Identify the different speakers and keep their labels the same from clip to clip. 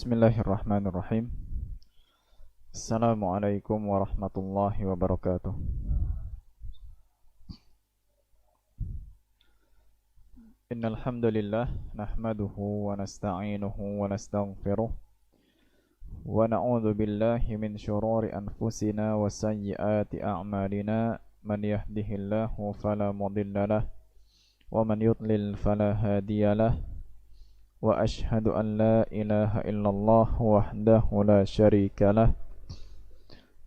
Speaker 1: Bismillahirrahmanirrahim. Assalamualaikum warahmatullahi wabarakatuh. Innal hamdalillah nahmaduhu wa nasta'inuhu wa nastaghfiruh wa na'udzu billahi min shururi anfusina wa sayyiati a'malina. Man yahdihillahu fala mudilla lahu wa man yudlil fala hadiya lahu. Wa ashhadu an la ilaha illallah wahdahu la syarika lah.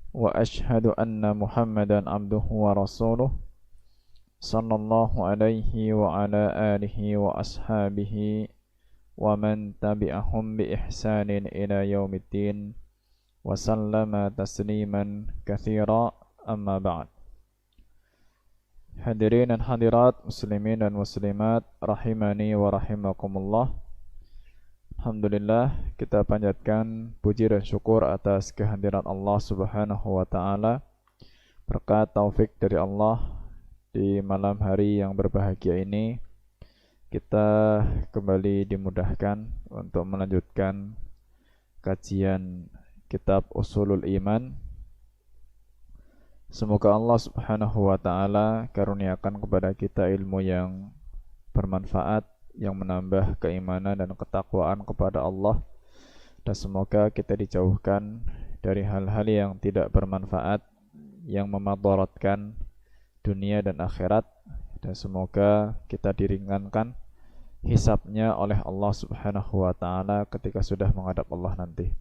Speaker 1: Wa ashhadu anna Muhammadan abduhu wa rasuluh sallallahu alaihi wa ala alihi wa ashabihi wa man tabi'ahum bi ihsanin ila yaumiddin wa sallama tasliman katsira, amma ba'd. Hadirin dan hadirat, muslimin dan muslimat rahimani wa rahimakumullah. Alhamdulillah, kita panjatkan puji dan syukur atas kehadiran Allah Subhanahu wa taala. Berkat taufik dari Allah, di malam hari yang berbahagia ini kita kembali dimudahkan untuk melanjutkan kajian kitab Ushulul Iman. Semoga Allah Subhanahu wa taala karuniakan kepada kita ilmu yang bermanfaat, yang menambah keimanan dan ketakwaan kepada Allah, dan semoga kita dijauhkan dari hal-hal yang tidak bermanfaat, yang memadaratkan dunia dan akhirat, dan semoga kita diringankan hisabnya oleh Allah Subhanahu wa taala ketika sudah menghadap Allah nanti.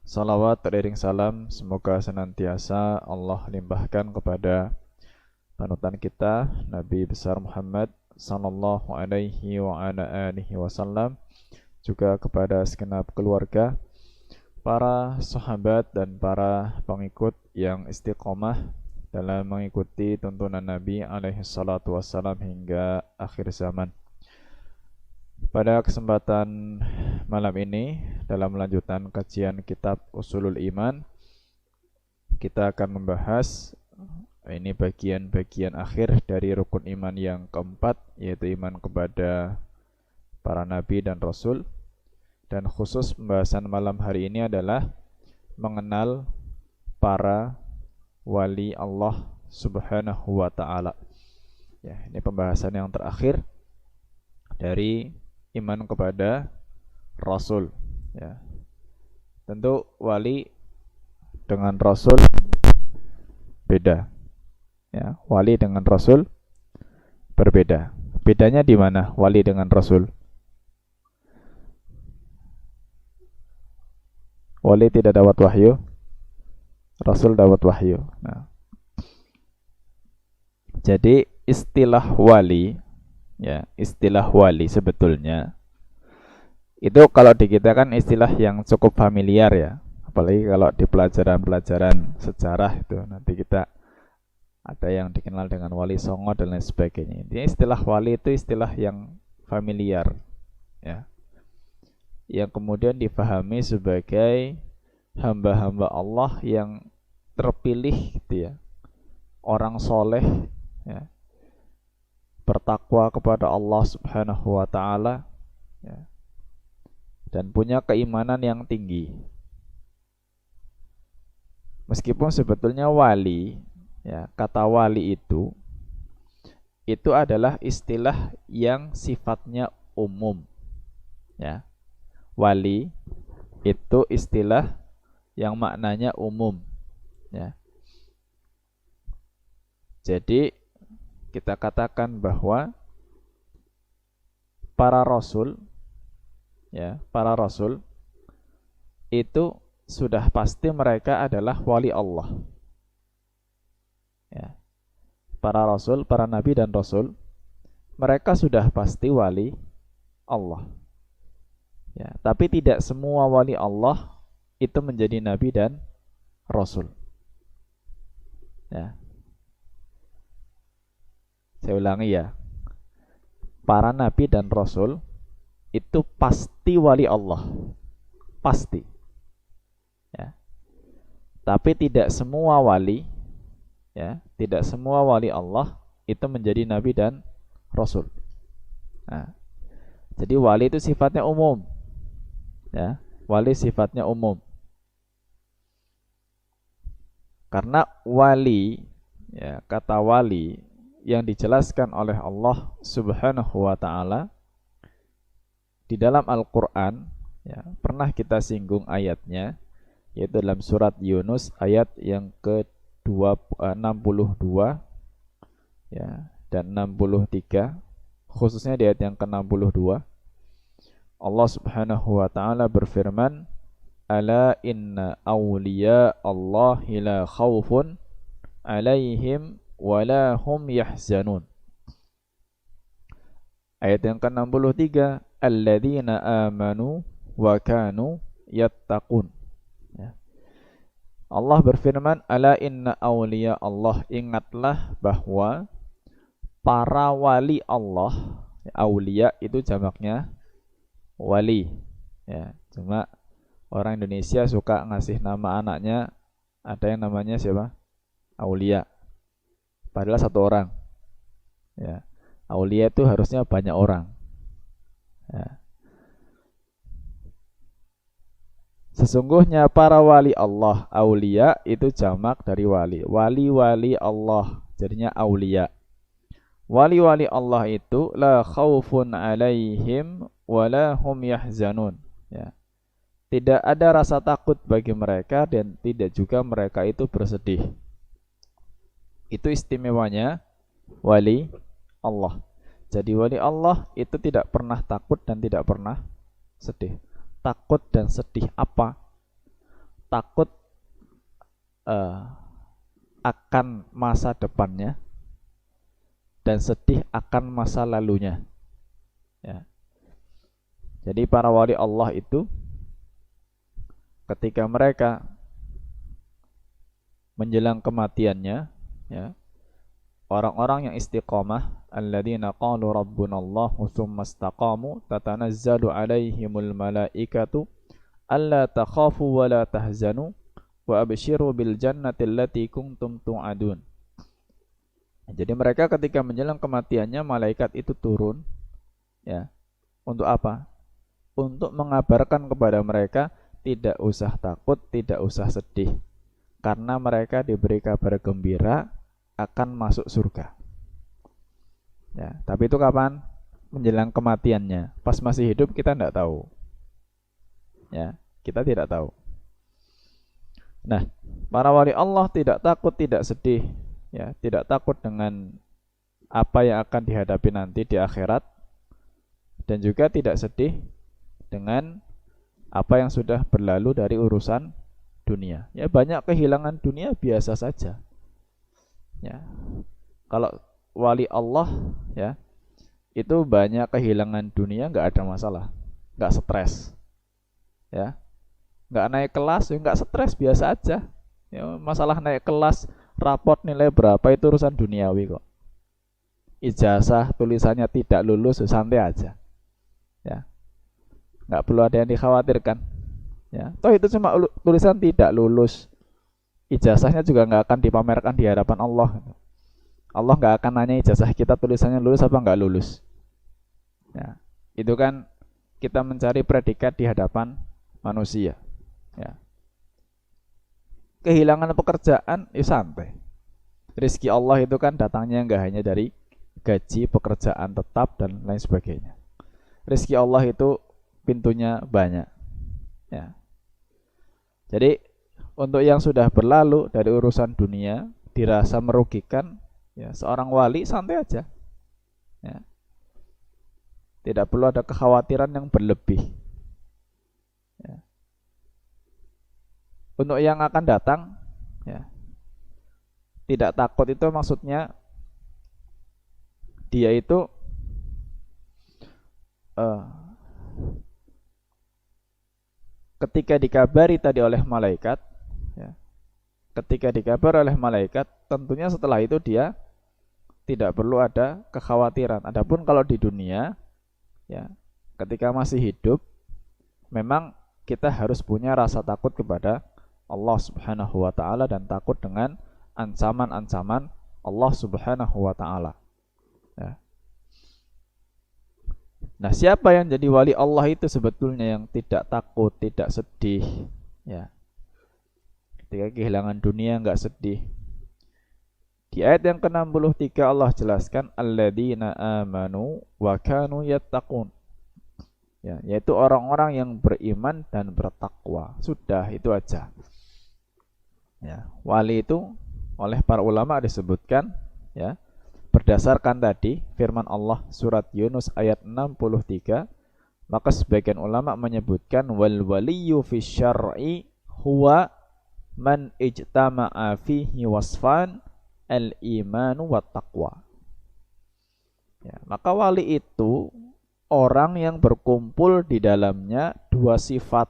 Speaker 1: Salawat teriring salam semoga senantiasa Allah limpahkan kepada panutan kita Nabi besar Muhammad sallallahu alaihi wa ala alihi wasallam, juga kepada segenap keluarga, para sahabat dan para pengikut yang istiqomah dalam mengikuti tuntunan Nabi alaihi salatu wassalam hingga akhir zaman. Pada kesempatan malam ini, dalam lanjutan kajian kitab Ushulul Iman, kita akan membahas ini bagian-bagian akhir dari rukun iman yang keempat, yaitu iman kepada para nabi dan rasul. Dan khusus pembahasan malam hari ini adalah mengenal para wali Allah Subhanahu wa ta'ala. Ya, ini pembahasan yang terakhir dari iman kepada Rasul. Ya. Tentu wali dengan Rasul beda. Ya, wali dengan Rasul berbeda. Bedanya di mana wali dengan Rasul? Wali tidak dapat wahyu, Rasul dapat wahyu. Nah, jadi istilah wali, ya, istilah wali sebetulnya itu kalau di kita kan istilah yang cukup familiar ya, apalagi kalau di pelajaran-pelajaran sejarah itu nanti kita ada yang dikenal dengan wali songo dan lain sebagainya. Intinya istilah wali itu istilah yang familiar, ya, yang kemudian dipahami sebagai hamba-hamba Allah yang terpilih gitu ya, orang soleh, ya, bertakwa kepada Allah Subhanahu wa ta'ala, ya, dan punya keimanan yang tinggi. Meskipun sebetulnya wali, ya, kata wali itu adalah istilah yang sifatnya umum, ya. Wali itu istilah yang maknanya umum, ya. Jadi kita katakan bahwa para rasul, ya, para rasul itu sudah pasti mereka adalah wali Allah. Ya. Para rasul, para nabi dan rasul, mereka sudah pasti wali Allah. Ya, tapi tidak semua wali Allah itu menjadi nabi dan rasul. Ya. Saya ulangi ya. Para nabi dan rasul itu pasti wali Allah. Pasti. Ya. Tapi tidak semua wali, ya, tidak semua wali Allah itu menjadi nabi dan rasul. Nah, jadi wali itu sifatnya umum. Ya, wali sifatnya umum. Karena wali, ya, kata wali yang dijelaskan oleh Allah Subhanahu wa taala di dalam Al-Qur'an, ya, pernah kita singgung ayatnya, yaitu dalam surat Yunus ayat yang ke-62 ya, dan 63, khususnya di ayat yang ke-62. Allah Subhanahu wa taala berfirman, "Ala inna awliya Allahi la khaufun 'alaihim wa la hum yahzanun." Ayat yang ke-63, "Alladzina amanu wa kanu yattaqun." Ya. Allah berfirman, "Ala inna awliya Allah." Ingatlah bahwa para wali Allah, aulia itu jamaknya wali. Ya, cuma orang Indonesia suka ngasih nama anaknya, ada yang namanya siapa? Aulia. Padahal satu orang. Ya. Aulia itu harusnya banyak orang. Ya. Sesungguhnya para wali Allah, aulia itu jamak dari wali. Wali-wali Allah, jadinya aulia. Wali-wali Allah itu la khaufun alaihim wa la hum yahzanun. Ya. Tidak ada rasa takut bagi mereka dan tidak juga mereka itu bersedih. Itu istimewanya wali Allah. Jadi wali Allah itu tidak pernah takut dan tidak pernah sedih. Takut dan sedih apa? Takut akan masa depannya dan sedih akan masa lalunya. Ya. Jadi para wali Allah itu ketika mereka menjelang kematiannya, ya, orang-orang yang istiqamah, alladzina qalu rabbunallahu tsumma istaqamu tatanazzalu alaihimul malaikatu alla takhafu wa la tahzanu wa abshiru bil jannati allati kuntum tu'adun. Jadi mereka ketika menjelang kematiannya, malaikat itu turun, ya. Untuk apa? Untuk mengabarkan kepada mereka tidak usah takut, tidak usah sedih, karena mereka diberi kabar gembira akan masuk surga. Ya, tapi itu kapan? Menjelang kematiannya. Pas masih hidup kita tidak tahu. Ya, kita tidak tahu. Nah, para wali Allah tidak takut, tidak sedih. Ya, tidak takut dengan apa yang akan dihadapi nanti di akhirat, dan juga tidak sedih dengan apa yang sudah berlalu dari urusan dunia. Ya, banyak kehilangan dunia biasa saja. Ya, kalau wali Allah, ya, itu banyak kehilangan dunia nggak ada masalah, nggak stres. Ya, nggak naik kelas, ya nggak stres, biasa aja. Ya, masalah naik kelas, raport nilai berapa itu urusan duniawi kok. Ijazah tulisannya tidak lulus, santai aja. Ya, nggak perlu ada yang dikhawatirkan. Ya, toh itu cuma tulisan tidak lulus. Ijazahnya juga nggak akan dipamerkan di hadapan Allah. Allah nggak akan nanya ijazah kita tulisannya lulus apa nggak lulus. Ya, itu kan kita mencari predikat di hadapan manusia. Ya. Kehilangan pekerjaan, ya santai. Rizki Allah itu kan datangnya nggak hanya dari gaji, pekerjaan tetap, dan lain sebagainya. Rizki Allah itu pintunya banyak. Ya. Jadi untuk yang sudah berlalu dari urusan dunia dirasa merugikan, ya, seorang wali santai aja. Ya. Tidak perlu ada kekhawatiran yang berlebih. Ya. Untuk yang akan datang, ya, tidak takut itu maksudnya dia itu ketika dikabari tadi oleh malaikat, ya, ketika dikabar oleh malaikat, tentunya setelah itu dia tidak perlu ada kekhawatiran. Adapun kalau di dunia, ya, ketika masih hidup, memang kita harus punya rasa takut kepada Allah Subhanahu wa taala dan takut dengan ancaman-ancaman Allah Subhanahu wa taala. Ya. Nah, siapa yang jadi wali Allah itu sebetulnya yang tidak takut, tidak sedih, ya. Ketika kehilangan dunia enggak sedih. Di ayat yang ke-63 Allah jelaskan alladzina amanu wa kanu yattaqun. Ya, yaitu orang-orang yang beriman dan bertakwa. Sudah, itu aja. Ya, wali itu oleh para ulama disebutkan, ya, berdasarkan tadi firman Allah surat Yunus ayat 63, maka sebagian ulama menyebutkan wal waliyyu fi syar'i huwa man ijtama'a fihi wasfan al-imanu wat taqwa. Ya, maka wali itu orang yang berkumpul di dalamnya dua sifat.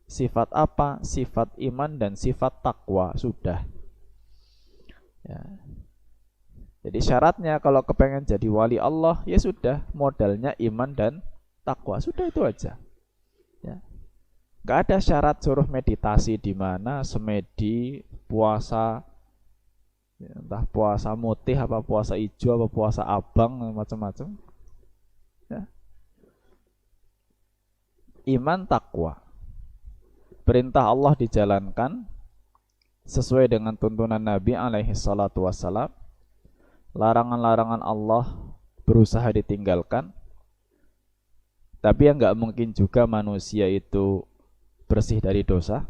Speaker 1: Sifat apa? Sifat iman dan sifat takwa. Sudah. Ya. Jadi syaratnya kalau kepengen jadi wali Allah, ya sudah, modalnya iman dan takwa. Sudah, itu aja. Ya. Gak ada syarat suruh meditasi di mana, semedi, puasa, ya, entah puasa mutih apa puasa hijau apa puasa abang, macam-macam. Ya. Iman takwa. Perintah Allah dijalankan sesuai dengan tuntunan Nabi alaihi salatu wassalam. Larangan-larangan Allah berusaha ditinggalkan. Tapi yang nggak mungkin juga manusia itu bersih dari dosa,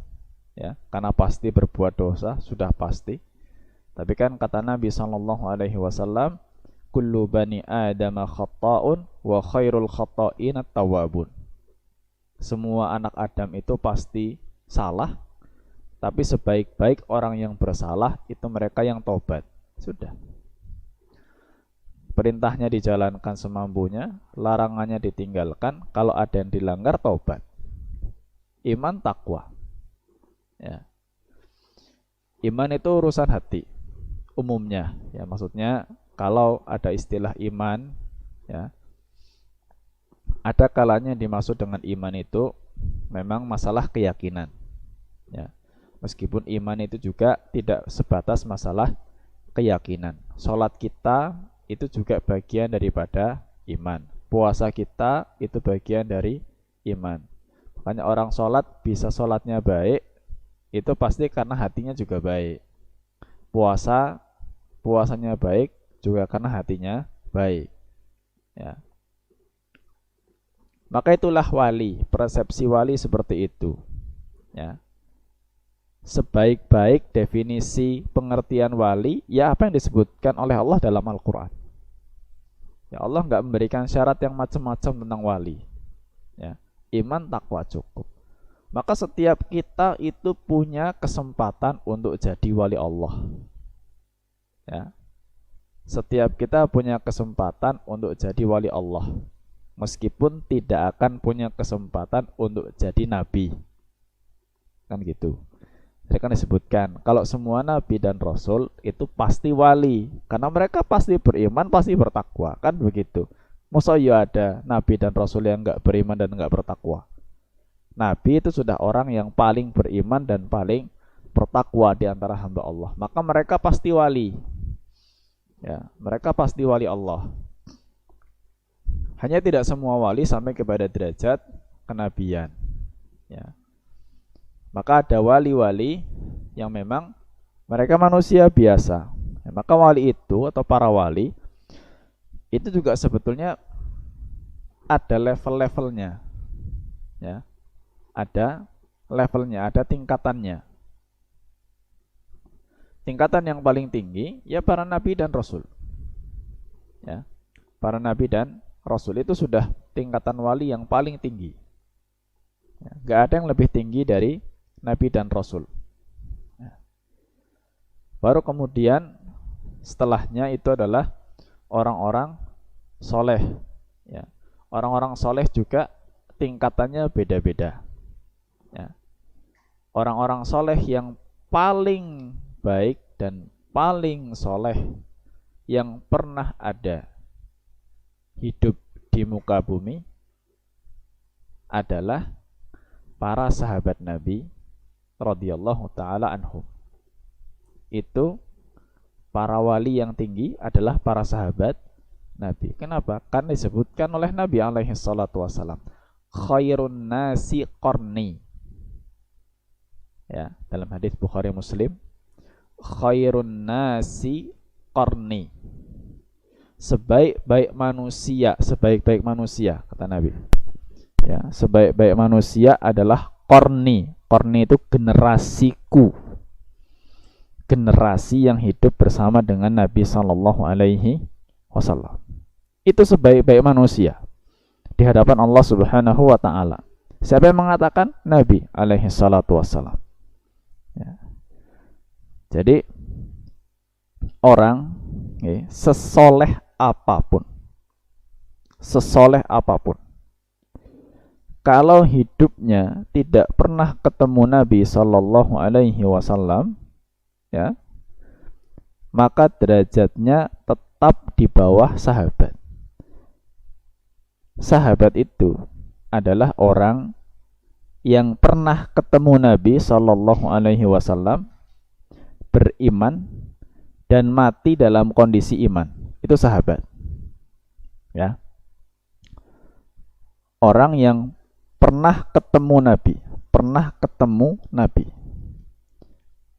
Speaker 1: ya, karena pasti berbuat dosa, sudah pasti. Tapi kan kata Nabi sallallahu alaihi wasallam, kullu bani adama khata'un wa khairul khata'in at-tawwabun. Semua anak Adam itu pasti salah, tapi sebaik-baik orang yang bersalah itu mereka yang tobat. Sudah. Perintahnya dijalankan semampunya, larangannya ditinggalkan, kalau ada yang dilanggar tobat. Iman takwa. Ya. Iman itu urusan hati umumnya, ya, maksudnya kalau ada istilah iman, ya, ada kalanya dimaksud dengan iman itu memang masalah keyakinan. Ya. Meskipun iman itu juga tidak sebatas masalah keyakinan. Salat kita itu juga bagian daripada iman. Puasa kita itu bagian dari iman. Makanya orang salat bisa salatnya baik, itu pasti karena hatinya juga baik. Puasanya baik juga karena hatinya baik. Ya. Maka itulah wali, persepsi wali seperti itu. Ya. Sebaik-baik definisi pengertian wali, ya apa yang disebutkan oleh Allah dalam Al-Quran. Ya, Allah nggak memberikan syarat yang macam-macam tentang wali. Ya, iman takwa cukup. Maka setiap kita itu punya kesempatan untuk jadi wali Allah. Ya, setiap kita punya kesempatan untuk jadi wali Allah, meskipun tidak akan punya kesempatan untuk jadi nabi. Kan gitu. Jadi kan disebutkan kalau semua nabi dan rasul itu pasti wali, karena mereka pasti beriman, pasti bertakwa, kan begitu. Masa ya ada nabi dan rasul yang enggak beriman dan enggak bertakwa? Nabi itu sudah orang yang paling beriman dan paling bertakwa di antara hamba Allah, maka mereka pasti wali. Ya, mereka pasti wali Allah. Hanya tidak semua wali sampai kepada derajat kenabian. Ya. Maka ada wali-wali yang memang mereka manusia biasa. Ya, maka wali itu atau para wali itu juga sebetulnya ada level-levelnya. Ya. Ada levelnya, ada tingkatannya. Tingkatan yang paling tinggi ya para nabi dan rasul. Ya. Para nabi dan rasul itu sudah tingkatan wali yang paling tinggi. Ya, gak ada yang lebih tinggi dari nabi dan rasul. Ya. Baru kemudian setelahnya itu adalah orang-orang soleh. Ya. Orang-orang soleh juga tingkatannya beda-beda. Ya. Orang-orang soleh yang paling baik dan paling soleh yang pernah ada hidup di muka bumi adalah para sahabat Nabi radhiyallahu taala anhum. Itu para wali yang tinggi adalah para sahabat Nabi. Kenapa? Karena disebutkan oleh Nabi alaihi salatu wassalam, khairun nasi qarni. Ya, dalam hadis Bukhari Muslim, khairun nasi qarni. Sebaik-baik manusia kata Nabi. Ya, sebaik-baik manusia adalah qarni. Qarni itu generasiku. Generasi yang hidup bersama dengan Nabi sallallahu alaihi wasallam. Itu sebaik-baik manusia di hadapan Allah Subhanahu wa taala. Siapa yang mengatakan? Nabi alaihi salatu wassalam. Ya. Jadi orang sesoleh apapun, kalau hidupnya tidak pernah ketemu Nabi sallallahu alaihi wasallam, ya, maka derajatnya tetap di bawah sahabat. Sahabat itu adalah orang yang pernah ketemu Nabi sallallahu alaihi wasallam, beriman dan mati dalam kondisi iman. Itu sahabat. Ya. Orang yang pernah ketemu Nabi,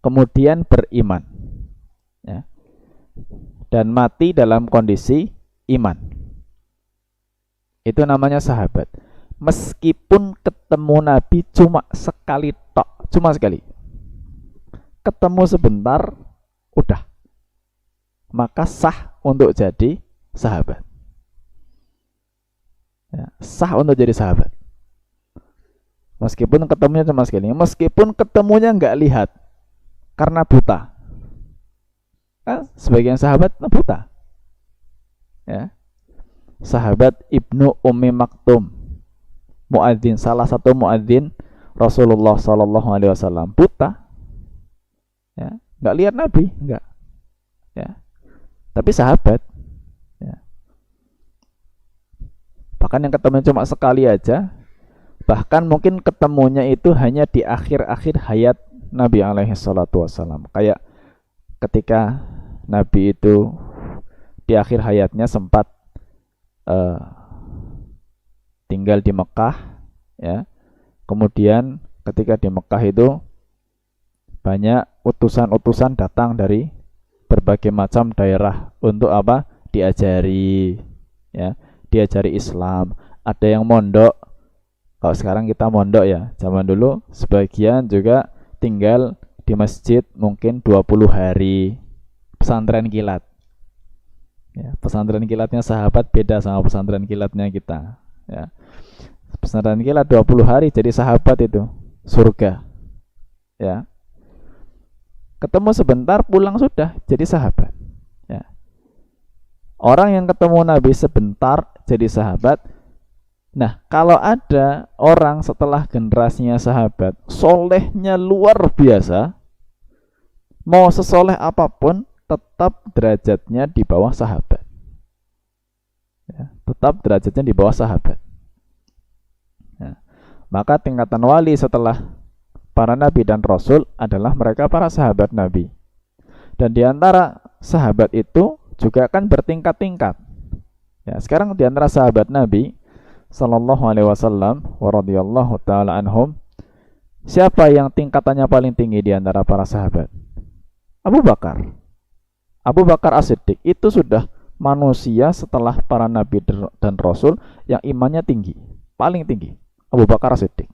Speaker 1: kemudian beriman, ya, dan mati dalam kondisi iman. Itu namanya sahabat. Meskipun ketemu Nabi cuma sekali tok, cuma sekali. Ketemu sebentar, udah. Maka sah untuk jadi sahabat. Ya, sah untuk jadi sahabat. Meskipun ketemunya cuma sekali, meskipun ketemunya nggak lihat karena buta. Sebagian sahabat buta. Ya. Sahabat Ibnu Ummi Maktum, muadzin, salah satu muadzin Rasulullah sallallahu alaihi wasallam, buta. Ya, nggak lihat Nabi, nggak. Ya. Tapi sahabat. Ya. Bahkan yang ketemu cuma sekali aja, bahkan mungkin ketemunya itu hanya di akhir-akhir hayat Nabi alaihi salatu wasallam. Kayak ketika Nabi itu di akhir hayatnya sempat tinggal di Mekah, ya. Kemudian ketika di Mekah itu banyak utusan-utusan datang dari berbagai macam daerah untuk apa? Diajari, ya, diajari Islam. Ada yang mondok. Kalau sekarang kita mondok, ya. Zaman dulu sebagian juga tinggal di masjid mungkin 20 hari. Pesantren kilat. Ya, pesantren kilatnya sahabat beda sama pesantren kilatnya kita. Ya. Pesantren kilat 20 hari jadi sahabat itu surga. Ya. Ketemu sebentar pulang sudah jadi sahabat. Ya. Orang yang ketemu Nabi sebentar jadi sahabat. Nah, kalau ada orang setelah generasinya sahabat, solehnya luar biasa, mau sesoleh apapun, tetap derajatnya di bawah sahabat. Ya, tetap derajatnya di bawah sahabat. Ya. Maka tingkatan wali setelah para nabi dan rasul adalah mereka para sahabat Nabi. Dan di antara sahabat itu juga kan bertingkat-tingkat. Ya, sekarang di antara sahabat Nabi sallallahu alaihi wasallam wa radhiyallahu taala anhum, siapa yang tingkatannya paling tinggi di antara para sahabat? Abu Bakar. Abu Bakar As-Siddiq itu sudah manusia setelah para nabi dan rasul yang imannya tinggi, paling tinggi. Abu Bakar As-Siddiq.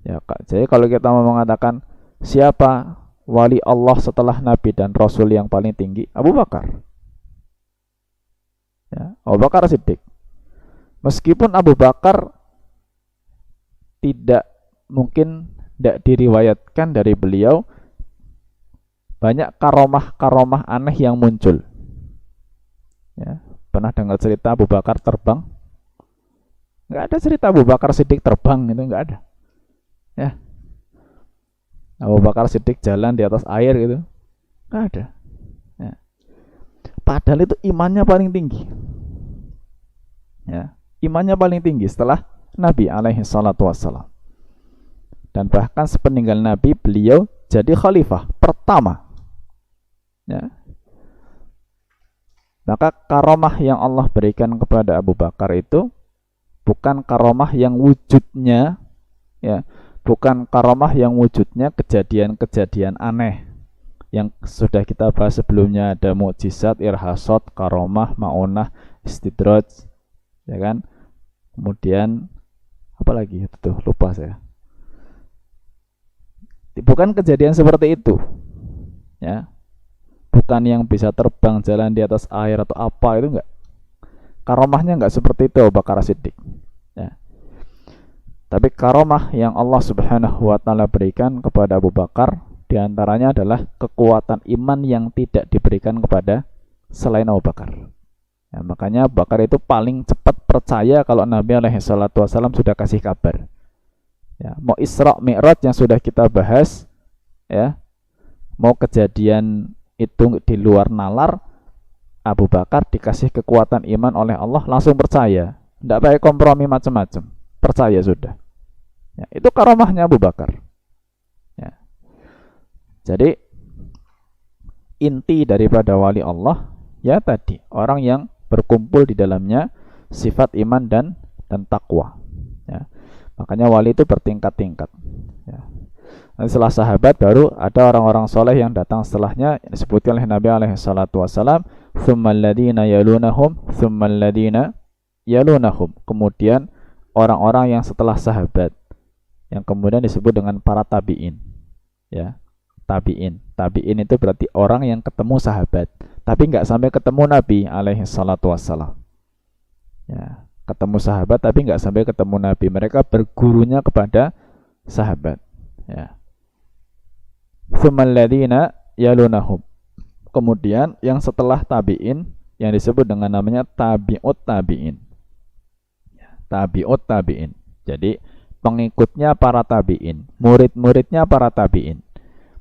Speaker 1: Ya, jadi kalau kita mau mengatakan siapa wali Allah setelah nabi dan rasul yang paling tinggi, Abu Bakar. Ya, Abu Bakar As-Siddiq. Meskipun Abu Bakar tidak diriwayatkan dari beliau banyak karomah aneh yang muncul. Ya, pernah dengar cerita Abu Bakar terbang? Nggak ada cerita Abu Bakar Siddiq terbang, itu nggak ada. Ya, Abu Bakar Siddiq jalan di atas air gitu, nggak ada. Ya. Padahal itu imannya paling tinggi. Ya, imannya paling tinggi setelah Nabi alaihi salatu wassalam. Dan bahkan sepeninggal Nabi beliau jadi khalifah pertama. Ya. Maka karomah yang Allah berikan kepada Abu Bakar itu bukan karomah yang wujudnya, ya, bukan karomah yang wujudnya kejadian-kejadian aneh yang sudah kita bahas sebelumnya. Ada mukjizat, irhasot, karomah, maunah, istidraj, ya kan. Kemudian apa lagi itu, lupa saya. Bukan kejadian seperti itu, ya. Bukan yang bisa terbang, jalan di atas air atau apa, itu enggak. Karomahnya enggak seperti itu Abu Bakar Siddiq, ya. Tapi karomah yang Allah Subhanahu wa taala berikan kepada Abu Bakar diantaranya adalah kekuatan iman yang tidak diberikan kepada selain Abu Bakar. Ya, makanya Abu Bakar itu paling cepat percaya kalau Nabi SAW sudah kasih kabar. Ya, mau Isra Mi'raj yang sudah kita bahas, ya, mau kejadian itu di luar nalar, Abu Bakar dikasih kekuatan iman oleh Allah langsung percaya, tidak pakai kompromi macam-macam, percaya sudah. Ya, itu karomahnya Abu Bakar. Ya. Jadi inti daripada wali Allah ya tadi orang yang berkumpul di dalamnya sifat iman dan takwa. Ya. Makanya wali itu bertingkat-tingkat. Ya. Setelah sahabat baru ada orang-orang soleh yang datang setelahnya, disebutkan oleh Nabi SAW, thummal ladina yalunahum, thummal ladina yalunahum. Kemudian orang-orang yang setelah sahabat, yang kemudian disebut dengan para tabi'in. Ya, tabi'in. Tabi'in itu berarti orang yang ketemu sahabat, tapi nggak sampai ketemu Nabi SAW. Ya, ketemu sahabat tapi nggak sampai ketemu Nabi. Mereka bergurunya kepada sahabat. Ya. Tsummal ladzina yalunahum. Kemudian yang setelah tabi'in yang disebut dengan namanya tabi'ut tabi'in. Tabi'ut tabi'in. Jadi pengikutnya para tabi'in, murid-muridnya para tabi'in.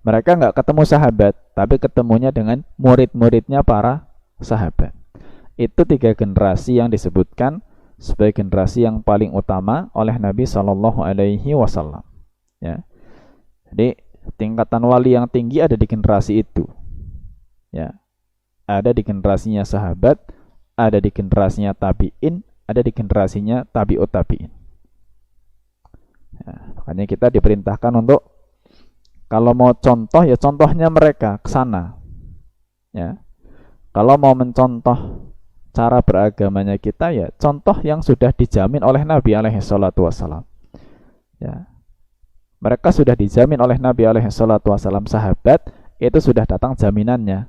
Speaker 1: Mereka nggak ketemu sahabat, tapi ketemunya dengan murid-muridnya para sahabat. Itu 3 generasi yang disebutkan sebagai generasi yang paling utama oleh Nabi SAW. Ya. Jadi tingkatan wali yang tinggi ada di generasi itu. Ya. Ada di generasinya sahabat, ada di generasinya tabi'in, ada di generasinya tabi'ut tabi'in. Ya, makanya kita diperintahkan untuk kalau mau contoh ya contohnya mereka ke sana. Ya. Kalau mau mencontoh cara beragamanya kita ya contoh yang sudah dijamin oleh Nabi SAW. Ya. Mereka sudah dijamin oleh Nabi SAW, sahabat itu sudah datang jaminannya.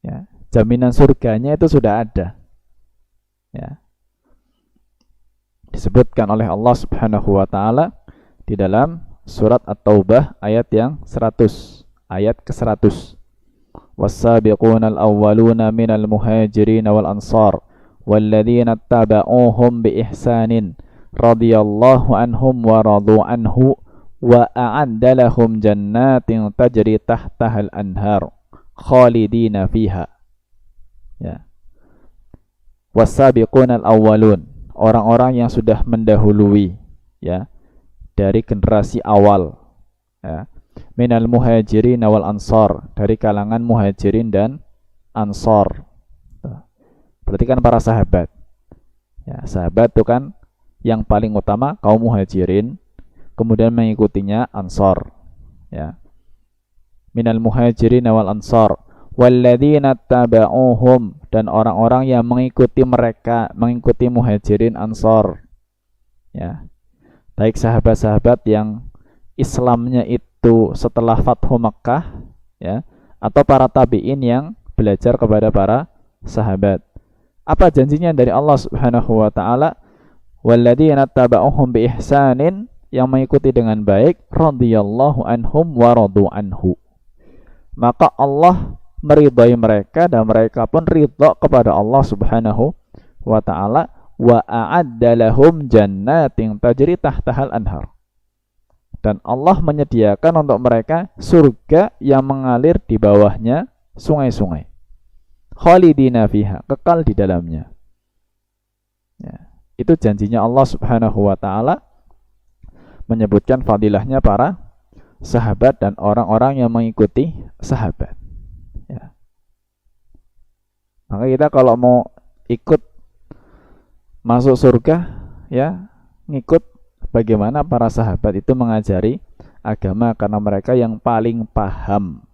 Speaker 1: Ya, jaminan surganya itu sudah ada. Ya. Disebutkan oleh Allah Subhanahu wa taala di dalam surat At-Taubah ayat yang 100, ayat ke-100. Was-sabiqunal awwaluna minal muhajirin wal ansar walladzina tabauhum bi ihsanin radhiyallahu anhum wa radu anhu wa a'adda lahum jannatin tajri tahtahal anhar khalidina fiha. Ya. Was-sabiqunal awwalun, orang-orang yang sudah mendahului, ya, dari generasi awal, ya, minal muhajirin wal ansar, dari kalangan muhajirin dan ansar. Berarti kan para sahabat. Ya, sahabat itu kan yang paling utama kaum muhajirin, kemudian mengikutinya ansar. Ya. Minal muhajirin wal ansar walladzina tabauhum, dan orang-orang yang mengikuti mereka, mengikuti muhajirin ansar. Ya. Baik sahabat-sahabat yang Islamnya itu setelah Fathu Makkah, ya, atau para tabi'in yang belajar kepada para sahabat. Apa janjinya dari Allah Subhanahu wa taala? Walladzina tabauhum bi ihsanin, yang mengikuti dengan baik, radhiyallahu anhum wa radu anhu. Maka Allah meridai mereka dan mereka pun ridha kepada Allah Subhanahu wa taala. Wa a'adda lahum jannatin tajri tahtahal anhar, dan Allah menyediakan untuk mereka surga yang mengalir di bawahnya sungai-sungai. Khalidina fiha, kekal di dalamnya. Ya, itu janjinya Allah Subhanahu wa taala, menyebutkan fadilahnya para sahabat dan orang-orang yang mengikuti sahabat. Ya. Maka kita kalau mau ikut masuk surga, ya ngikut bagaimana para sahabat itu mengajari agama, karena mereka yang paling paham,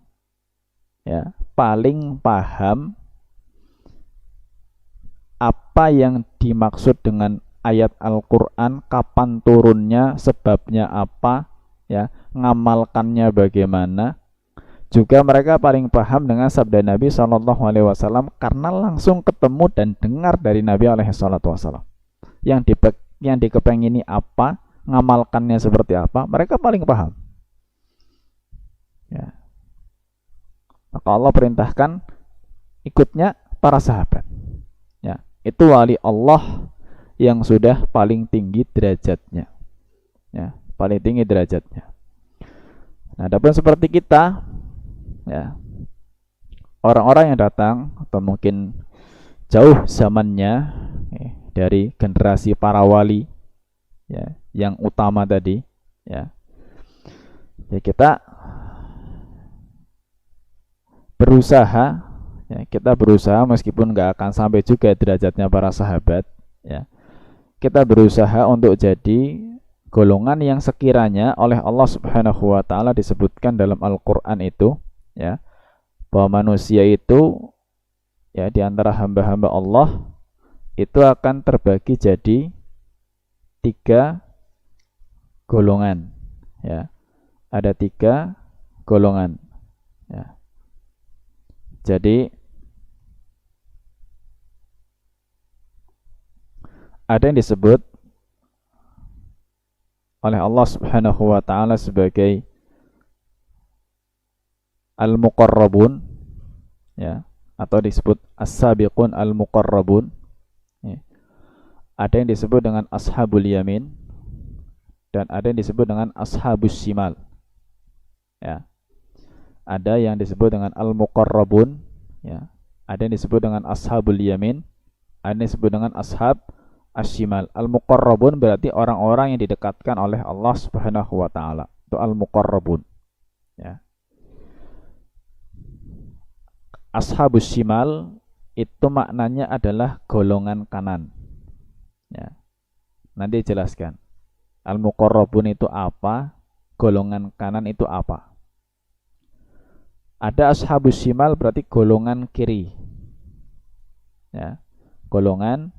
Speaker 1: ya paling paham apa yang dimaksud dengan ayat Al-Quran, kapan turunnya, sebabnya apa, ya ngamalkannya bagaimana. Juga mereka paling paham dengan sabda Nabi SAW karena langsung ketemu dan dengar dari Nabi SAW. Yang dikepengini apa, ngamalkannya seperti apa, mereka paling paham. Ya. Maka Allah perintahkan ikutnya para sahabat. Ya, itu wali Allah yang sudah paling tinggi derajatnya. Ya, paling tinggi derajatnya. Nah, adapun seperti kita, ya, orang-orang yang datang atau mungkin jauh zamannya, ya, dari generasi para wali, ya, yang utama tadi, ya, ya kita berusaha, ya, kita berusaha meskipun nggak akan sampai juga derajatnya para sahabat, ya, kita berusaha untuk jadi golongan yang sekiranya oleh Allah Subhanahu wa taala disebutkan dalam Al-Qur'an itu, ya, bahwa manusia itu, ya, di antara hamba-hamba Allah itu akan terbagi jadi 3 golongan, ya. Ada 3 golongan, ya. Jadi ada yang disebut oleh Allah Subhanahu wa taala sebagai al-muqarrabun, ya, atau disebut as-sabiqun al-muqarrabun, ya. Ada yang disebut dengan ashabul yamin dan ada yang disebut dengan ashabus shimal, ya. Ada yang disebut dengan al-muqarrabun, ya. Ada yang disebut dengan ashabul yamin, ada yang disebut dengan ashab ashimal. Al-muqarrabun berarti orang-orang yang didekatkan oleh Allah Subhanahu wa taala. Itu al-muqarrabun, ya. Ashabus shimal itu maknanya adalah golongan kanan, ya. Nanti jelaskan al-muqarrabun itu apa, golongan kanan itu apa. Ada ashabus shimal berarti golongan kiri, ya, golongan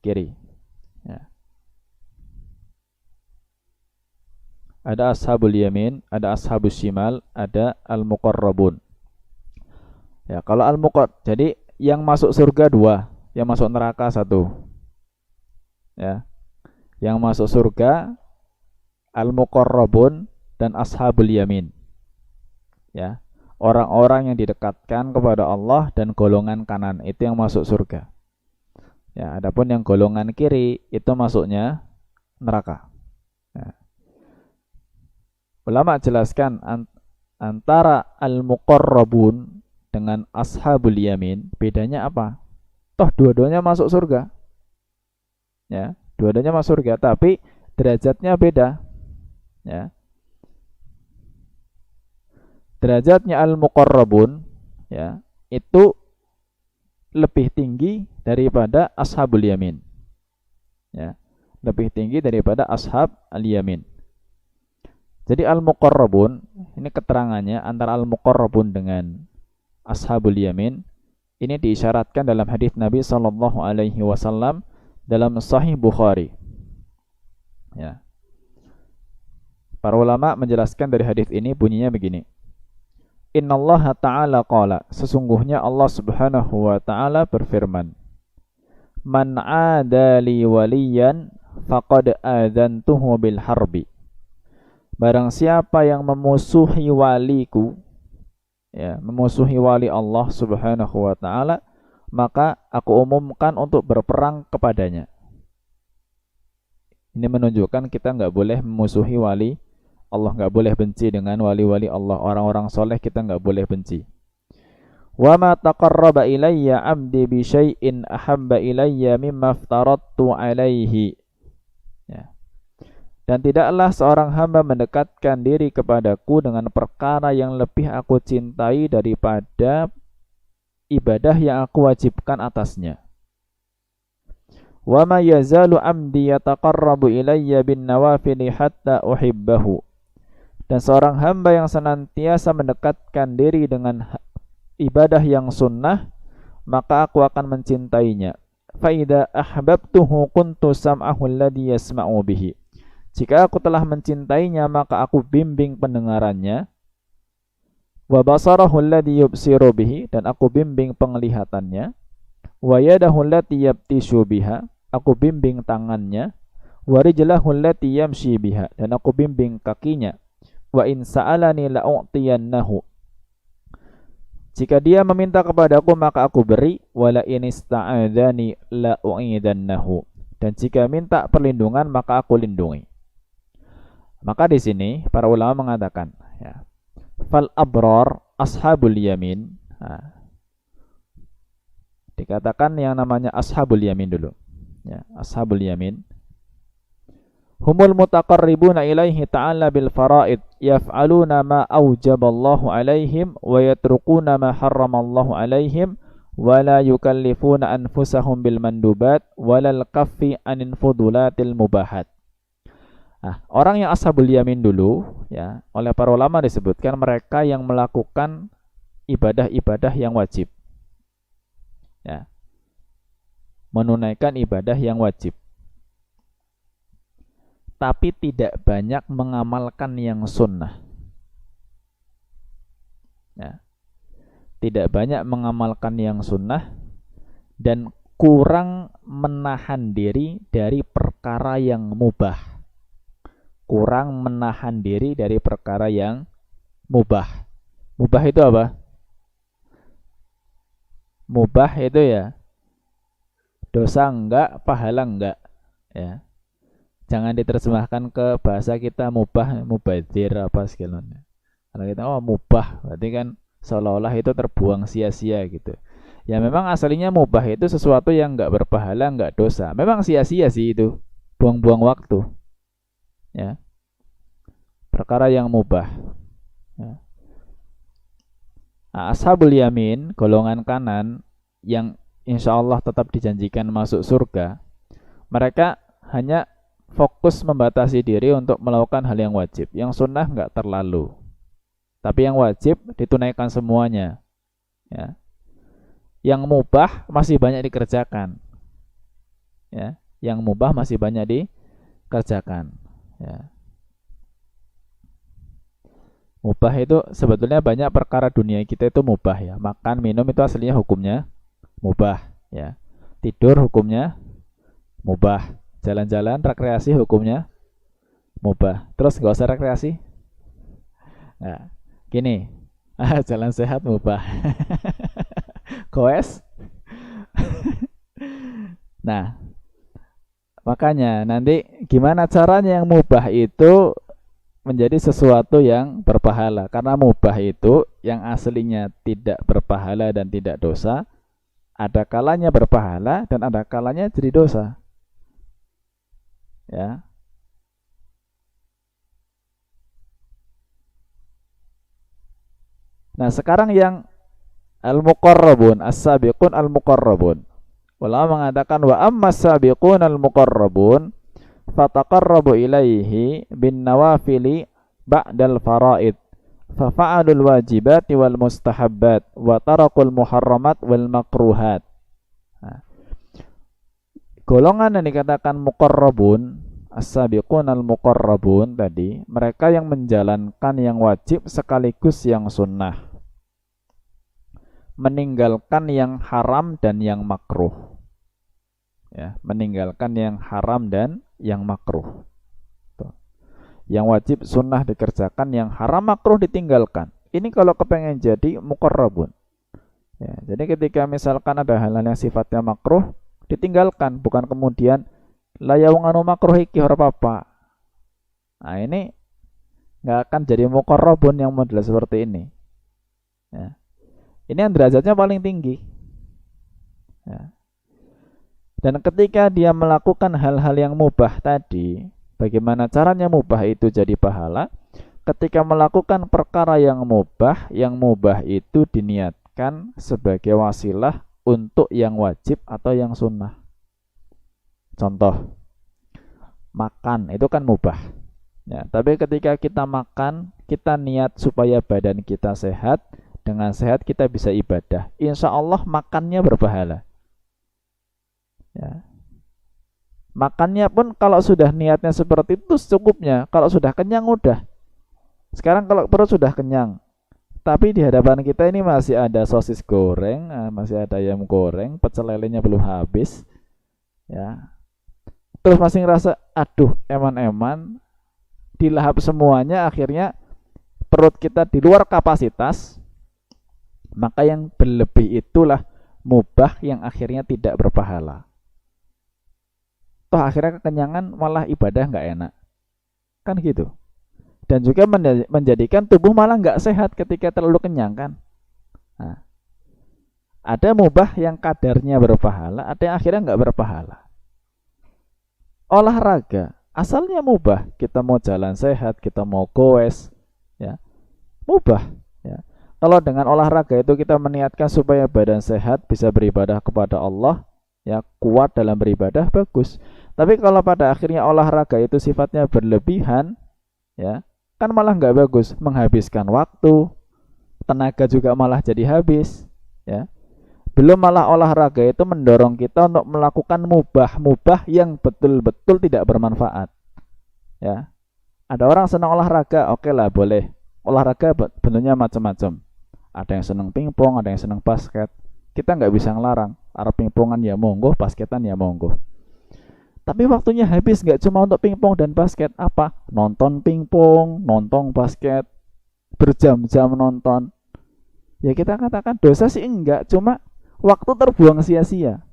Speaker 1: kiri, ya. Ada ashabul yamin, ada ashabus shimal, ada al-muqarrabun. Ya, kalau jadi yang masuk surga 2, yang masuk neraka 1. Ya. Yang masuk surga al-muqarrabun dan ashabul yamin. Ya. Orang-orang yang didekatkan kepada Allah dan golongan kanan itu yang masuk surga. Ya, adapun yang golongan kiri itu masuknya neraka. Ya. Ulama jelaskan antara al-muqarrabun dengan ashabul yamin bedanya apa? Toh dua-duanya masuk surga. Ya, dua-duanya masuk surga tapi derajatnya beda. Ya. Derajatnya al-muqarrabun, ya, itu lebih tinggi daripada ashabul yamin. Ya, lebih tinggi daripada ashab al-yamin. Jadi al-muqarrabun, ini keterangannya antara al-muqarrabun dengan ashabul yamin ini diisyaratkan dalam hadis Nabi sallallahu alaihi wasallam dalam Sahih Bukhari. Ya. Para ulama menjelaskan dari hadis ini bunyinya begini. Innallaha ta'ala qala, sesungguhnya Allah Subhanahu wa taala berfirman, Man 'adali waliyan faqad adzantuhu bil harbi. Barang siapa yang memusuhi waliku, ya, memusuhi wali Allah Subhanahu wa taala, maka aku umumkan untuk berperang kepadanya. Ini menunjukkan kita enggak boleh memusuhi wali Allah, enggak boleh benci dengan wali-wali Allah, orang-orang soleh kita enggak boleh benci. Wa ma taqarraba ilayya 'abdi bi syai'in ahabba ilayya mimma aftaradtu 'alaihi. Ya. Dan tidaklah seorang hamba mendekatkan diri kepadaku dengan perkara yang lebih aku cintai daripada ibadah yang aku wajibkan atasnya. Wa ma yazalu amdi yataqarrabu ilayya bin nawafili hatta uhibbahu. Dan seorang hamba yang senantiasa mendekatkan diri dengan ibadah yang sunnah, maka aku akan mencintainya. Fa idza ahbabtuhu kuntu sam'ahu alladhi yasma'u bihi. Jika aku telah mencintainya, maka aku bimbing pendengarannya. Wa basarahu alladhi yubsiru bihi, dan aku bimbing penglihatannya. Wa yadahu allati yabtishu biha, aku bimbing tangannya. Wa rijlahu allati yamshi biha, dan aku bimbing kakinya. Wa in sa'alani la'u'tiyannahu, jika dia meminta kepadaku maka aku beri. Wala in ista'adzani la'u'idannahu, dan jika minta perlindungan maka aku lindungi. Maka di sini para ulama mengatakan, ya, fal abrar ashabul yamin. Nah, dikatakan yang namanya ashabul yamin dulu, ya, ashabul yamin humul mutaqarribuna ilaihi ta'ala bil faraid yaf'aluna ma aujaballahu alaihim wa yatrukuna ma harramallahu alaihim wa la yukallifuna anfusahum bil mandubat walal kaffi anin fudulatil mubahat. Nah, orang yang ashabul yamin dulu, ya, oleh para ulama disebutkan mereka yang melakukan ibadah-ibadah yang wajib, ya, menunaikan ibadah yang wajib, tapi tidak banyak mengamalkan yang sunnah, ya, tidak banyak mengamalkan yang sunnah, dan kurang menahan diri dari perkara yang mubah. Kurang menahan diri dari perkara yang mubah. Mubah itu apa? Mubah itu ya dosa enggak, pahala enggak, ya. Jangan diterjemahkan ke bahasa kita mubah, mubazir apa segalanya. Kalau kita mubah berarti kan seolah-olah itu terbuang sia-sia gitu. Ya memang aslinya mubah itu sesuatu yang enggak berpahala, enggak dosa. Memang sia-sia sih itu, buang-buang waktu, ya, perkara yang mubah, ya. Nah, ashabul yamin, golongan kanan yang insya Allah tetap dijanjikan masuk surga, mereka hanya fokus membatasi diri untuk melakukan hal yang wajib. Yang sunnah enggak terlalu, tapi yang wajib ditunaikan semuanya, ya. Yang mubah masih banyak dikerjakan, ya. Yang mubah masih banyak dikerjakan, ya. Mubah itu sebetulnya banyak perkara dunia kita itu mubah, ya. Makan, minum itu aslinya hukumnya mubah, ya. Tidur hukumnya mubah. Jalan-jalan, rekreasi hukumnya mubah. Terus gak usah rekreasi. Nah, gini, jalan sehat mubah. Goes. Nah, makanya nanti gimana caranya yang mubah itu menjadi sesuatu yang berpahala. Karena mubah itu yang aslinya tidak berpahala dan tidak dosa, ada kalanya berpahala dan ada kalanya jadi dosa, ya. Nah, sekarang yang al-muqarrabun, as-sabiqun al-muqarrabun. Ulama mengatakan wa amma as-sabiqun al-muqarrabun fataqarrabu ilaihi bin nawafili ba'dal faraid fafa'alul wajibati wal mustahabbat wa tarakul muharramat wal makruhat. Nah, golongan yang dikatakan muqarrabun, as-sabiqun al-muqarrabun tadi, mereka yang menjalankan yang wajib sekaligus yang sunnah, meninggalkan yang haram dan yang makruh, ya, meninggalkan yang haram dan yang makruh. Tuh. Yang wajib sunnah dikerjakan, yang haram makruh ditinggalkan. Ini kalau kepengen jadi muqarrabun, ya, jadi ketika misalkan ada hal-hal yang sifatnya makruh ditinggalkan, bukan kemudian layawang anu makruh iki ora apa-apa. Nah, ini nggak akan jadi muqarrabun yang model seperti ini, ya. Ini yang derajatnya paling tinggi, ya. Dan ketika dia melakukan hal-hal yang mubah tadi, bagaimana caranya mubah itu jadi pahala? Ketika melakukan perkara yang mubah itu diniatkan dijadikan sebagai wasilah untuk yang wajib atau yang sunnah. Contoh, makan itu kan mubah. Ya, tapi ketika kita makan, kita niat supaya badan kita sehat, dengan sehat kita bisa ibadah. Insya Allah makannya berpahala. Ya. Makannya pun kalau sudah niatnya seperti itu cukupnya. Kalau sudah kenyang udah. Sekarang kalau perut sudah kenyang, tapi di hadapan kita ini masih ada sosis goreng, masih ada ayam goreng, pecel lelenya belum habis, ya. Terus masih ngerasa, aduh, eman-eman, dilahap semuanya, akhirnya perut kita di luar kapasitas, maka yang berlebih itulah mubah yang akhirnya tidak berpahala. Toh akhirnya kekenyangan malah ibadah nggak enak, kan gitu. Dan juga menjadikan tubuh malah nggak sehat ketika terlalu kenyang kan. Nah, ada mubah yang kadarnya berpahala, ada yang akhirnya nggak berpahala. Olahraga asalnya mubah, kita mau jalan sehat, kita mau goes, ya mubah. Ya. Kalau dengan olahraga itu kita meniatkan supaya badan sehat, bisa beribadah kepada Allah, ya kuat dalam beribadah, bagus. Tapi kalau pada akhirnya olahraga itu sifatnya berlebihan, ya kan malah nggak bagus, menghabiskan waktu, tenaga juga malah jadi habis, ya. Belum malah olahraga itu mendorong kita untuk melakukan mubah-mubah yang betul-betul tidak bermanfaat, ya. Ada orang senang olahraga, oke lah boleh. Olahraga bentuknya macam-macam. Ada yang senang pingpong, ada yang senang basket. Kita nggak bisa ngelarang. Arep pingpongan ya monggo, basketan ya monggo. Tapi waktunya habis nggak cuma untuk pingpong dan basket, apa? Nonton pingpong, nonton basket, berjam-jam nonton. Ya kita katakan dosa sih enggak, cuma waktu terbuang sia-sia.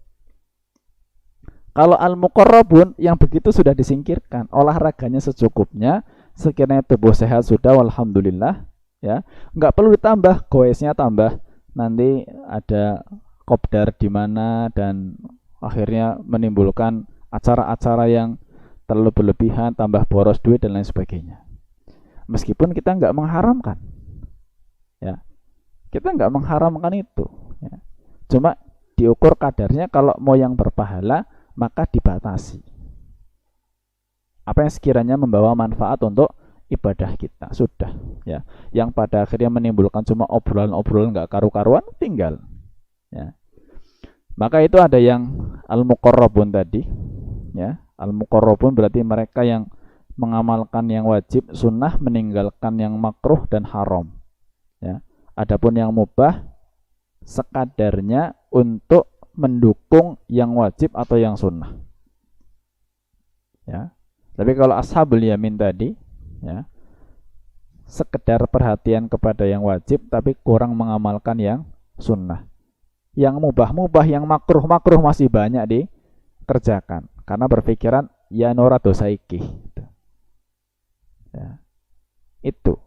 Speaker 1: Kalau al-muqarrabun yang begitu sudah disingkirkan, olahraganya secukupnya, sekiranya tubuh sehat sudah, alhamdulillah, ya. Nggak perlu ditambah, goesnya tambah. Nanti ada kopdar di mana dan akhirnya menimbulkan acara-acara yang terlalu berlebihan, tambah boros duit dan lain sebagainya. Meskipun kita nggak mengharamkan, ya, kita nggak mengharamkan itu, ya. Cuma diukur kadarnya. Kalau mau yang berpahala maka dibatasi. Apa yang sekiranya membawa manfaat untuk ibadah kita, sudah, ya. Yang pada akhirnya menimbulkan cuma obrolan-obrolan nggak karu-karuan, tinggal, ya. Maka itu ada yang al-muqarrabun tadi, ya. Al-muqarrabun berarti mereka yang mengamalkan yang wajib, sunnah, meninggalkan yang makruh dan haram, ya. Adapun yang mubah sekadarnya untuk mendukung yang wajib atau yang sunnah, ya. Tapi kalau ashabul yamin tadi, ya, sekedar perhatian kepada yang wajib tapi kurang mengamalkan yang sunnah. Yang mubah-mubah, yang makruh-makruh masih banyak dikerjakan karena berpikiran ya nora dosa iki, ya. Itu,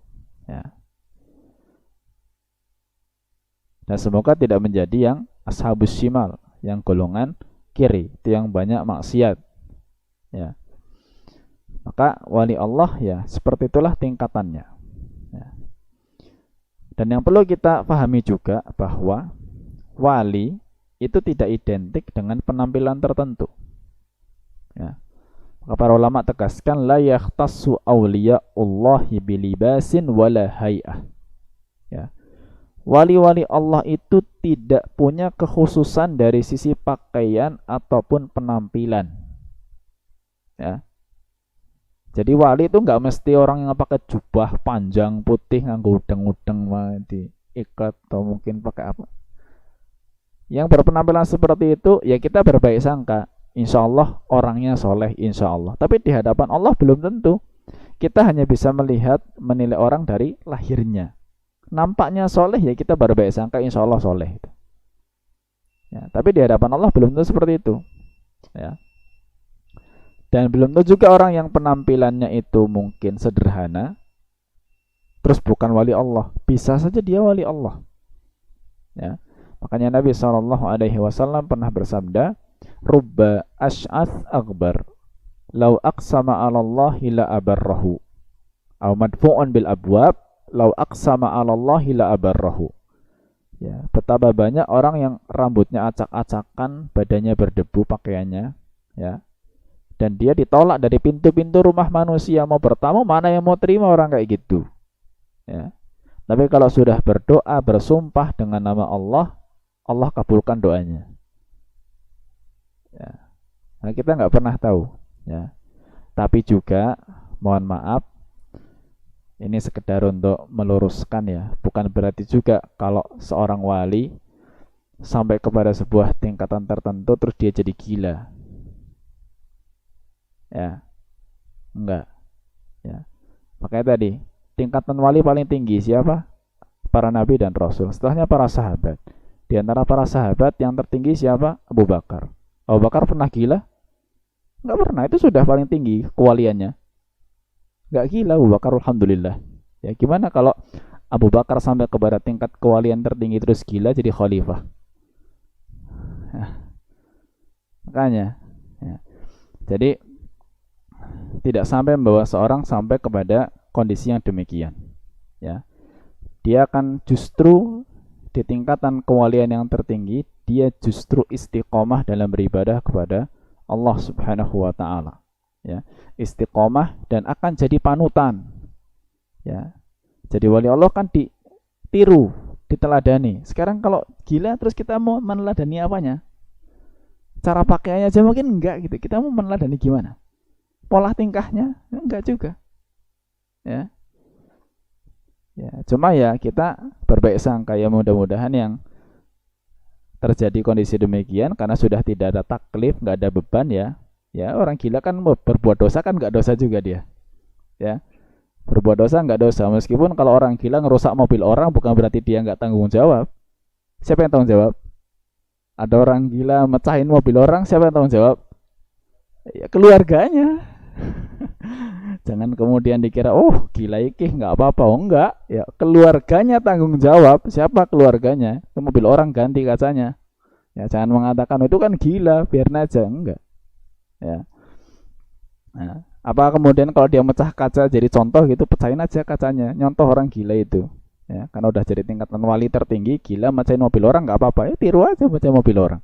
Speaker 1: ya. Dan semoga tidak menjadi yang ashabus shimal, yang golongan kiri, itu yang banyak maksiat, ya. Maka wali Allah, ya seperti itulah tingkatannya, ya. Dan yang perlu kita pahami juga bahwa wali itu tidak identik dengan penampilan tertentu, ya. Maka para ulama tegaskan la yakhtassu awliyaullahi bilibasin wala hay'ah, ya. Wali-wali Allah itu tidak punya kekhususan dari sisi pakaian ataupun penampilan, ya. Jadi wali itu nggak mesti orang yang pakai jubah panjang putih nganggo udeng-udeng diikat atau mungkin pakai apa. Yang berpenampilan seperti itu ya kita berbaik sangka, insya Allah orangnya soleh, insya Allah. Tapi di hadapan Allah belum tentu. Kita hanya bisa melihat, menilai orang dari lahirnya. Nampaknya soleh ya kita berbaik sangka, insya Allah soleh. Ya, tapi di hadapan Allah belum tentu seperti itu, ya. Dan belum tentu juga orang yang penampilannya itu mungkin sederhana terus bukan wali Allah, bisa saja dia wali Allah, ya. Makanya Nabi SAW pernah bersabda, rubba ash'ath akbar law aqsama 'ala Allah la abarrahu aw madfu'un bil abwab law aqsama 'ala Allah la abarrahu. Ya, betapa banyak orang yang rambutnya acak-acakan, badannya berdebu pakaiannya, ya. Dan dia ditolak dari pintu-pintu rumah manusia, mau bertamu mana yang mau terima orang kayak gitu, ya. Tapi kalau sudah berdoa, bersumpah dengan nama Allah, Allah kabulkan doanya. Ya. Nah, kita nggak pernah tahu, ya. Tapi juga mohon maaf, ini sekedar untuk meluruskan ya, bukan berarti juga kalau seorang wali sampai kepada sebuah tingkatan tertentu terus dia jadi gila. Ya, enggak. Ya. Makanya tadi, tingkatan wali paling tinggi siapa? Para nabi dan rasul. Setelahnya para sahabat. Di antara para sahabat yang tertinggi siapa? Abu Bakar. Abu Bakar pernah gila? Enggak pernah, itu sudah paling tinggi kewaliannya. Enggak gila Abu Bakar, alhamdulillah. Ya, gimana kalau Abu Bakar sampai kepada tingkat kewalian tertinggi terus gila jadi khalifah? Nah, makanya ya. Jadi tidak sampai membawa seorang sampai kepada kondisi yang demikian, ya. Dia akan justru di tingkatan kewalian yang tertinggi, dia justru istiqomah dalam beribadah kepada Allah Subhanahu wa taala, ya. Istiqomah dan akan jadi panutan, ya. Jadi wali Allah kan ditiru, diteladani. Sekarang kalau gila terus kita mau meneladani apanya? Cara pakaiannya aja mungkin enggak gitu. Kita mau meneladani gimana? Pola tingkahnya enggak juga, ya. Ya, cuma ya kita berbaik sangka ya, mudah-mudahan yang terjadi kondisi demikian karena sudah tidak ada taklif, nggak ada beban ya. Ya, orang gila kan berbuat dosa kan nggak dosa juga dia. Ya, berbuat dosa nggak dosa, meskipun kalau orang gila ngerusak mobil orang bukan berarti dia nggak tanggung jawab. Siapa yang tanggung jawab? Ada orang gila mecahin mobil orang, siapa yang tanggung jawab? Ya, keluarganya. Jangan kemudian dikira, oh gila iki nggak apa-apa. Oh enggak, ya keluarganya tanggung jawab. Siapa keluarganya? Itu mobil orang ganti kacanya. Ya jangan mengatakan itu kan gila, biar aja. Enggak. Ya. Nah, apa kemudian kalau dia mecah kaca jadi contoh gitu, pecahin aja kacanya. Nyontoh orang gila itu. Ya, karena udah jadi tingkatan wali tertinggi, gila mecahin mobil orang nggak apa-apa. Ya tiru aja mecah mobil orang.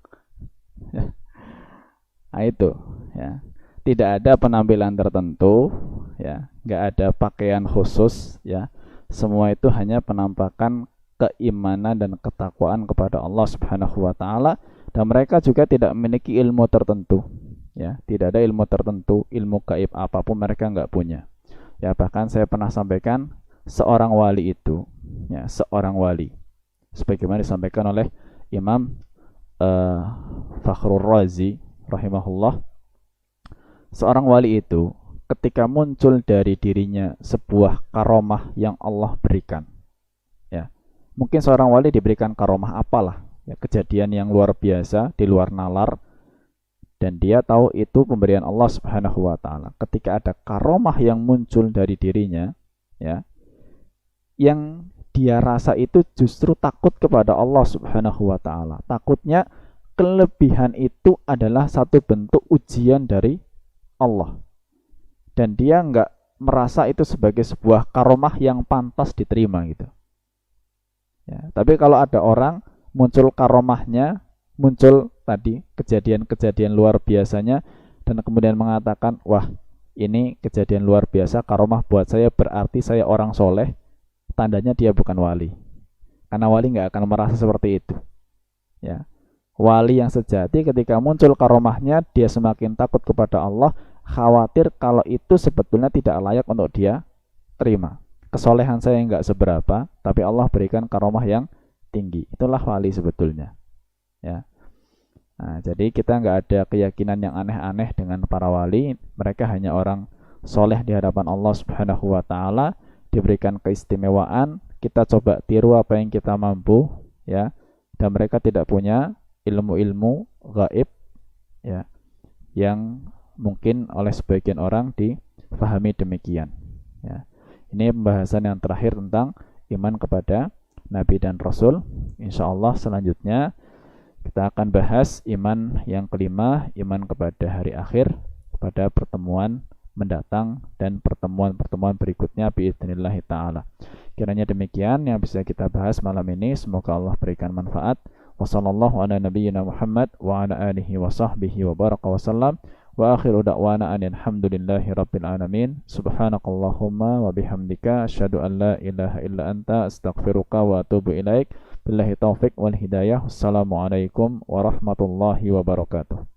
Speaker 1: Ya. Nah itu, ya. Tidak ada penampilan tertentu, ya, nggak ada pakaian khusus, ya. Semua itu hanya penampakan keimanan dan ketakwaan kepada Allah Subhanahu wa taala, dan mereka juga tidak memiliki ilmu tertentu, ya. Tidak ada ilmu tertentu, ilmu gaib apapun mereka nggak punya. Ya, bahkan saya pernah sampaikan seorang wali itu, ya, seorang wali sebagaimana disampaikan oleh Imam Fakhrul Razi rahimahullah. Seorang wali itu ketika muncul dari dirinya sebuah karomah yang Allah berikan, ya. Mungkin seorang wali diberikan karomah apalah, ya, kejadian yang luar biasa di luar nalar, dan dia tahu itu pemberian Allah Subhanahu wa taala. Ketika ada karomah yang muncul dari dirinya, ya, yang dia rasa itu justru takut kepada Allah Subhanahu wa taala. Takutnya kelebihan itu adalah satu bentuk ujian dari Allah, dan dia nggak merasa itu sebagai sebuah karomah yang pantas diterima gitu, ya. Tapi kalau ada orang muncul karomahnya, muncul tadi kejadian-kejadian luar biasanya, dan kemudian mengatakan, wah ini kejadian luar biasa, karomah buat saya berarti saya orang soleh, tandanya dia bukan wali, karena wali nggak akan merasa seperti itu, ya. Wali yang sejati ketika muncul karomahnya, dia semakin takut kepada Allah, khawatir kalau itu sebetulnya tidak layak untuk dia terima. Kesolehan saya nggak seberapa, tapi Allah berikan karomah yang tinggi. Itulah wali sebetulnya, ya. Nah, jadi kita nggak ada keyakinan yang aneh-aneh dengan para wali. Mereka hanya orang soleh di hadapan Allah Subhanahu wa taala, diberikan keistimewaan. Kita coba tiru apa yang kita mampu, ya. Dan mereka tidak punya ilmu-ilmu gaib, ya, yang mungkin oleh sebagian orang difahami demikian, ya. Ini pembahasan yang terakhir tentang iman kepada Nabi dan Rasul. Insyaallah selanjutnya kita akan bahas iman yang kelima, iman kepada hari akhir, pada pertemuan mendatang dan pertemuan-pertemuan berikutnya biidznillah taala. Kiranya demikian yang bisa kita bahas malam ini, semoga Allah berikan manfaat. Wassallallahu ala nabiyyina Muhammad wa ala alihi wa sahbihi wa baraka wa sallam. Wa akhiru da'wana alhamdulillahi rabbil alamin. Subhanakallahumma wa bihamdika asyhadu an la ilaha illa anta astaghfiruka wa atubu ilaik. Billahi taufik wal hidayah. Wassalamualaikum warahmatullahi wabarakatuh.